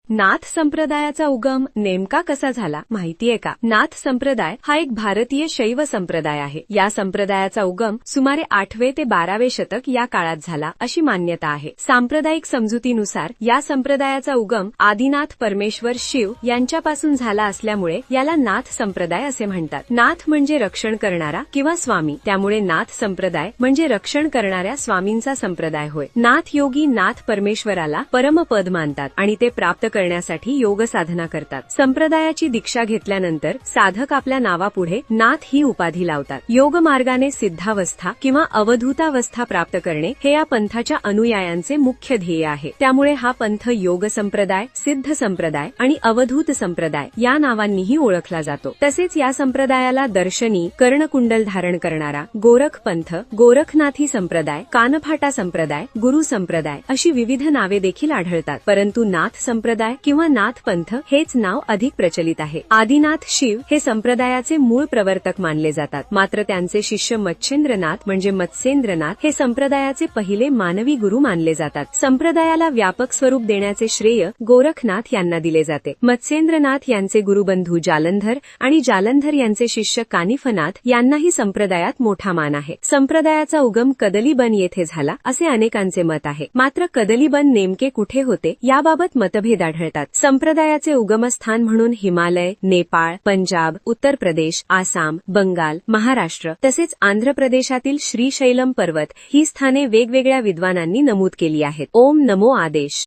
नाथ संप्रदायाचा उगम नेमका कसा झाला माहितीये का? नाथ संप्रदाय हा एक भारतीय शैव संप्रदाय आहे. या संप्रदायाचा उगम सुमारे 8वे ते 12वे शतक या काळात झाला अशी मान्यता आहे. सांप्रदायिक समजुतीनुसार या संप्रदायाचा उगम आदिनाथ परमेश्वर शिव यांच्यापासून झाला असल्यामुळे याला नाथ संप्रदाय असे म्हणतात. नाथ म्हणजे रक्षण करणारा किंवा स्वामी, त्यामुळे नाथ संप्रदाय म्हणजे रक्षण करणाऱ्या स्वामींचा संप्रदाय होय. नाथ योगी नाथ परमेश्वराला परमपद मानतात आणि ते प्राप्त करण्यासाठी योग साधना करतात. संप्रदायाची दीक्षा घेतल्यानंतर साधक आपल्या नावापुढे नाथ ही उपाधी लावतात. योग मार्गाने सिद्धावस्था किंवा अवधूतावस्था प्राप्त करणे हे या पंथाच्या अनुयायांचे मुख्य ध्येय आहे. त्यामुळे हा पंथ योग संप्रदाय, सिद्ध संप्रदाय आणि अवधूत संप्रदाय या नावांनीही ओळखला जातो. तसेच या संप्रदायाला दर्शनी, कर्णकुंडल धारण करणारा गोरख पंथ, गोरखनाथी संप्रदाय, कानफाटा संप्रदाय, गुरु संप्रदाय अशी विविध नावे देखील आढळतात. परंतु नाथ संप्रदाय किंवा नाथ पंथ हेच नाव अधिक प्रचलित आहे. आदिनाथ शिव हे संप्रदायाचे मूळ प्रवर्तक मानले जातात. मात्र त्यांचे शिष्य मच्छेंद्रनाथ म्हणजे मत्स्येंद्रनाथ हे संप्रदायाचे पहिले मानवी गुरु मानले जातात. संप्रदायाला व्यापक स्वरूप देण्याचे श्रेय गोरखनाथ यांना दिले जाते. मत्स्येंद्रनाथ यांचे गुरुबंधू जालंधर आणि जालंधर यांचे शिष्य कानिफनाथ यांनाही संप्रदायात मोठा मान आहे. संप्रदायाचा उगम कदलीबन येथे झाला असे अनेकांचे मत आहे. मात्र कदलीबन नेमके कुठे होते याबाबत मतभेद आढळतात. संप्रदायाचे उगमस्थान म्हणून हिमालय, नेपाळ, पंजाब, उत्तर प्रदेश, आसाम, बंगाल, महाराष्ट्र तसेच आंध्र प्रदेशातील श्रीशैलम पर्वत ही स्थाने वेगवेगळ्या विद्वानांनी नमूद केली आहेत. ओम नमो आदेश.